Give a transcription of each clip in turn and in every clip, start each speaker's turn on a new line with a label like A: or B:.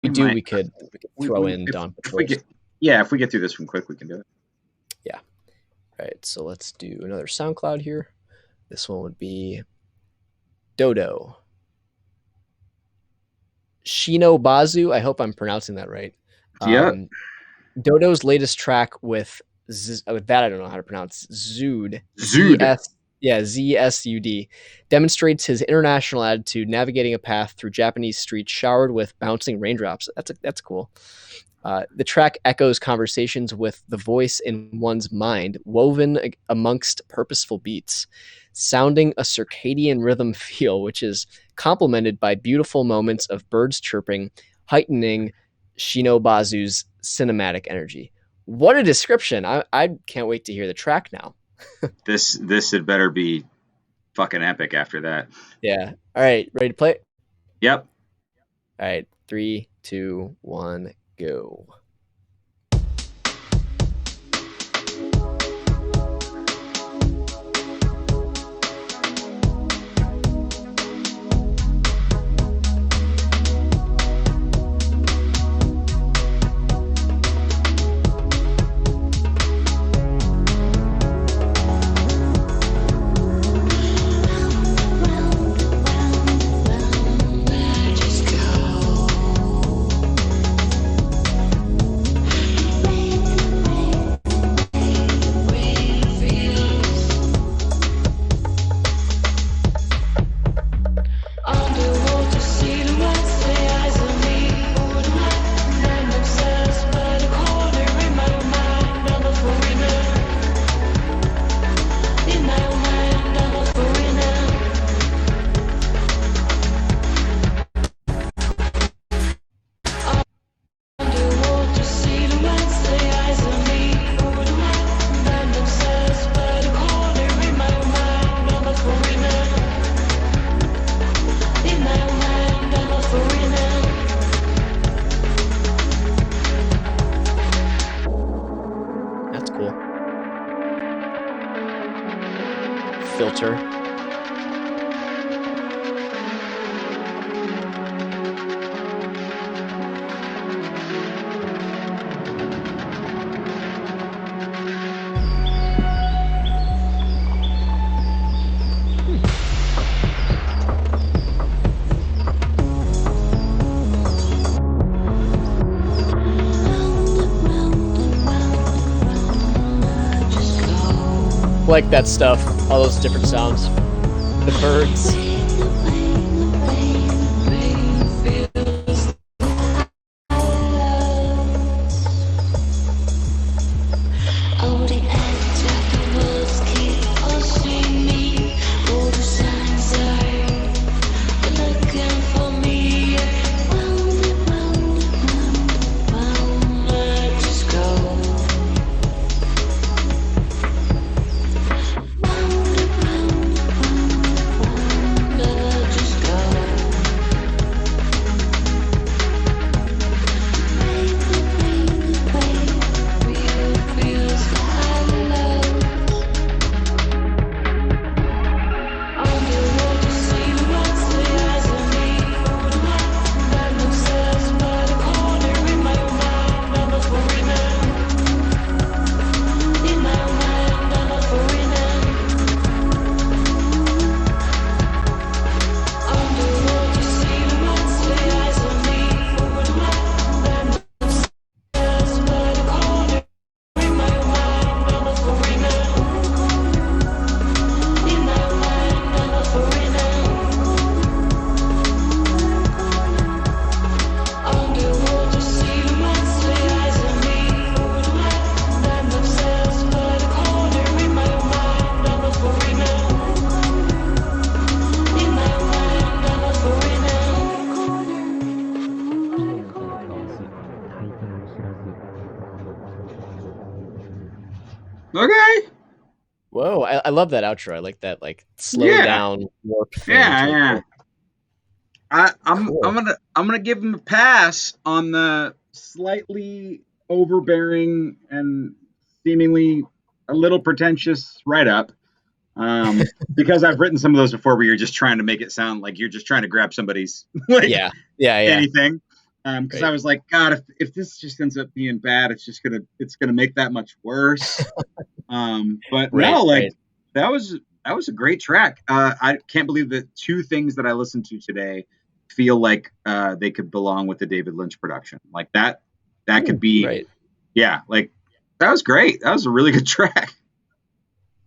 A: we could throw in Dawn Patrols.
B: If we get through this one quick, we can do it.
A: Yeah. All right, so let's do another SoundCloud here. This one would be Dodo. Shinobazu. I hope I'm pronouncing that right.
B: Yeah.
A: Dodo's latest track with that I don't know how to pronounce. Zood. ZSUD demonstrates his international attitude, navigating a path through Japanese streets showered with bouncing raindrops. That's cool. The track echoes conversations with the voice in one's mind, woven amongst purposeful beats, sounding a circadian rhythm feel, which is complemented by beautiful moments of birds chirping, heightening Shinobazu's cinematic energy. What a description. I can't wait to hear the track now.
B: This had better be fucking epic after that.
A: Yeah. All right. Ready to play?
B: Yep.
A: All right. 3, 2, 1, go. Filter. Like that stuff, all those different sounds, the birds.
B: Okay.
A: Whoa, I love that outro. I like that, like slow down warp thing.
B: Yeah. I'm gonna give him a pass on the slightly overbearing and seemingly a little pretentious write-up, because I've written some of those before where you're just trying to make it sound like you're just trying to grab somebody's anything. Because I
A: Right.
B: was like, God, if this just ends up being bad, it's gonna make that much worse. But
A: Right.
B: no, like
A: Right.
B: that was that was a great track. I can't believe that two things that I listened to today feel like they could belong with the David Lynch production. Like that could be,
A: Right.
B: yeah, like that was great. That was a really good track.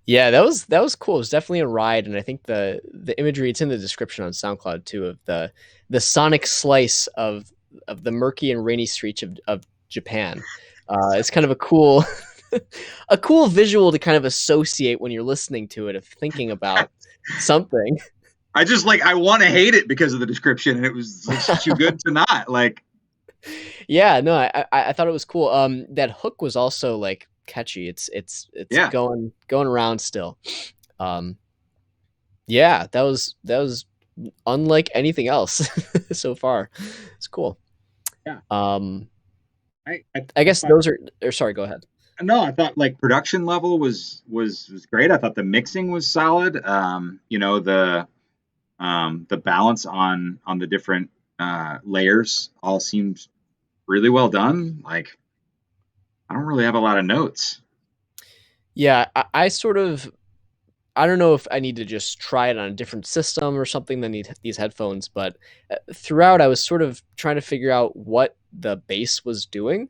A: Yeah, that was cool. It was definitely a ride, and I think the imagery, it's in the description on SoundCloud too, of the sonic slice of the murky and rainy streets of Japan. It's kind of a cool a cool visual to kind of associate when you're listening to it, of thinking about something.
B: I just like I want to hate it because of the description, and it was just too good to not like.
A: Yeah, no, I thought it was cool. That hook was also like catchy. It's
B: Yeah,
A: going around still. Um, yeah, that was unlike anything else so far. It's cool.
B: yeah.
A: Um, I
B: I
A: guess
B: thought
A: those are. Or sorry, go ahead.
B: no, I thought like production level was great. I thought the mixing was solid. The balance on the different layers all seemed really well done. Like I don't really have a lot of notes.
A: Yeah, I sort of. I don't know if I need to just try it on a different system or something than these headphones, but throughout I was sort of trying to figure out what the bass was doing.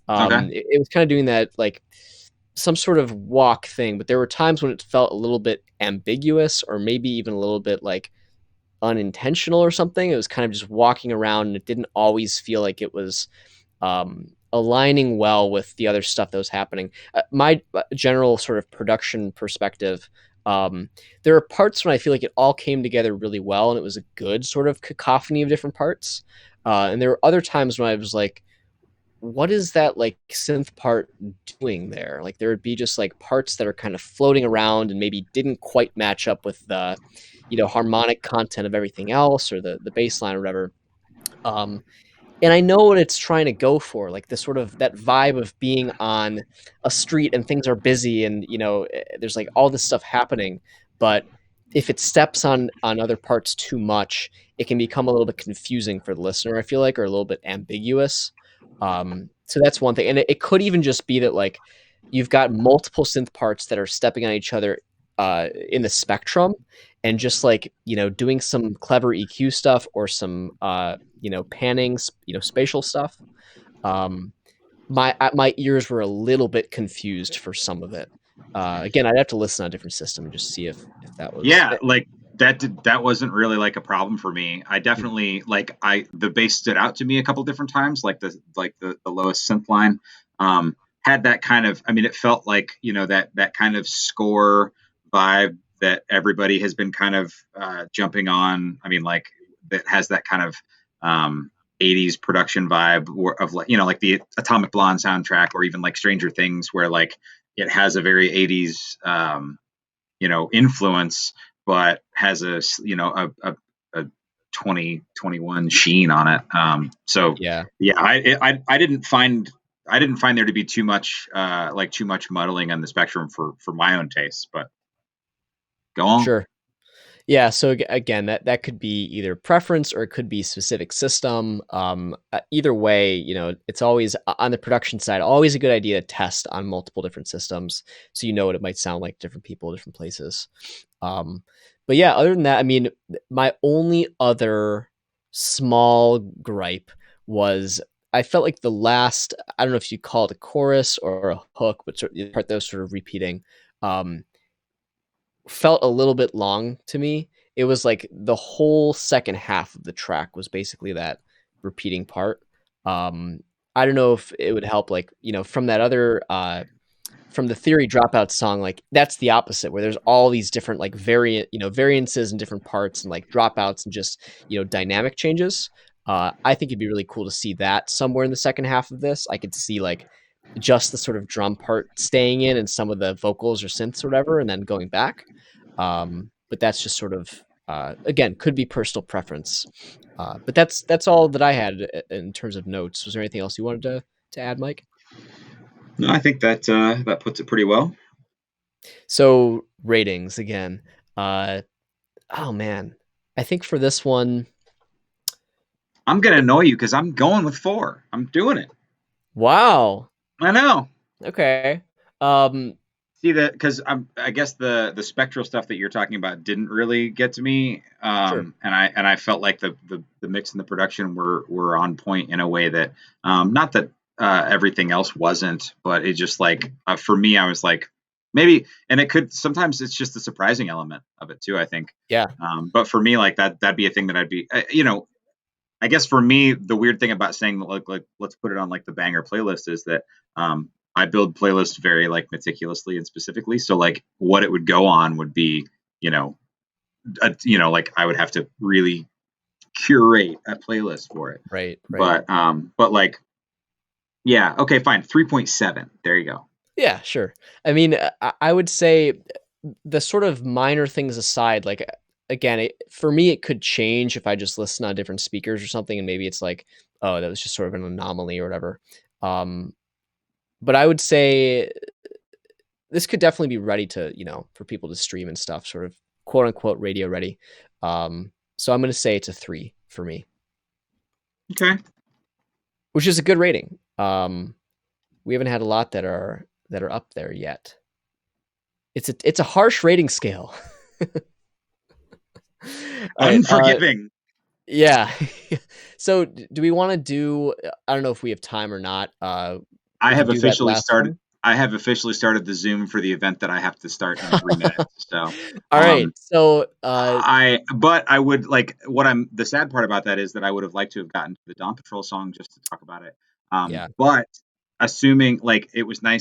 B: Okay,
A: It was kind of doing that like some sort of walk thing, but there were times when it felt a little bit ambiguous or maybe even a little bit like unintentional or something. It was kind of just walking around and it didn't always feel like it was aligning well with the other stuff that was happening. My general sort of production perspective, um, there are parts when I feel like it all came together really well and it was a good sort of cacophony of different parts. And there were other times when I was like, what is that like synth part doing there? Like there would be just like parts that are kind of floating around and maybe didn't quite match up with the, harmonic content of everything else or the bass line or whatever. Um, and I know what it's trying to go for, like the sort of that vibe of being on a street and things are busy and there's like all this stuff happening, but if it steps on other parts too much, it can become a little bit confusing for the listener. I feel like, or a little bit ambiguous. So that's one thing, and it could even just be that like you've got multiple synth parts that are stepping on each other in the spectrum, and just like doing some clever EQ stuff or some panning, spatial stuff. Um, my ears were a little bit confused for some of it. Again, I'd have to listen on a different system and just see if that was
B: yeah, like that wasn't really like a problem for me. I definitely like I the bass stood out to me a couple different times, like the lowest synth line. Had that kind of, I mean, it felt like that kind of score vibe that everybody has been kind of jumping on. I mean, like that has that kind of 80s production vibe of like like the Atomic Blonde soundtrack, or even like Stranger Things, where like it has a very 80s influence, but has a 2021 sheen on it. So
A: yeah.
B: yeah, I didn't find there to be too much like too much muddling on the spectrum for my own taste. But go on.
A: Sure. Yeah, so again, that could be either preference or it could be specific system. Either way, it's always on the production side, always a good idea to test on multiple different systems, so you know what it might sound like to different people, different places. Um, but yeah, other than that, I mean, my only other small gripe was I felt like the last, I don't know if you call it a chorus or a hook, but the part that was sort of repeating. Um, Felt a little bit long to me. It was like the whole second half of the track was basically that repeating part. Um, I don't know if it would help, like, from that other, from the Theory Dropout song, like that's the opposite, where there's all these different like variances and different parts and like dropouts and just, dynamic changes. I think it'd be really cool to see that somewhere in the second half of this. I could see like just the sort of drum part staying in and some of the vocals or synths or whatever, and then going back. But that's just sort of again could be personal preference. But that's all that I had in terms of notes. Was there anything else you wanted to add, Mike?
B: No, I think that puts it pretty well.
A: So ratings again. Oh man, I think for this one,
B: I'm gonna annoy you because I'm going with 4. I'm doing it.
A: Wow.
B: I know.
A: Okay. Um,
B: See that because I guess the spectral stuff that you're talking about didn't really get to me,
A: sure.
B: and I felt like the mix and the production were on point in a way that not that everything else wasn't, but it just like for me I was like maybe, and it could sometimes it's just the surprising element of it too I think,
A: Yeah.
B: but for me like that'd be a thing that I'd be you know I guess for me, the weird thing about saying like let's put it on like the banger playlist is that I build playlists very like meticulously and specifically. So like what it would go on would be you know like I would have to really curate a playlist for it.
A: Right. Right.
B: But like yeah, okay, fine, 3.7. There you go.
A: Yeah. Sure. I mean, I would say the sort of minor things aside, like again, for me, it could change if I just listen on different speakers or something, and maybe it's like, oh, that was just sort of an anomaly or whatever. Um, but I would say this could definitely be ready to, for people to stream and stuff, sort of quote unquote radio ready. So I'm going to say it's a 3 for me,
B: Okay.
A: which is a good rating. We haven't had a lot that are up there yet. It's a harsh rating scale. All right.
B: Unforgiving.
A: Yeah. So do we want to do? I don't know if we have time or not.
B: I
A: We can
B: have
A: do that
B: officially
A: last
B: started.
A: one.
B: I have officially started the Zoom for the event that I have to start in 3 minutes. So,
A: All right.
B: um,
A: So
B: but I would like what I'm the sad part about that is that I would have liked to have gotten to the Dawn Patrol song just to talk about it.
A: yeah.
B: But assuming like it was nice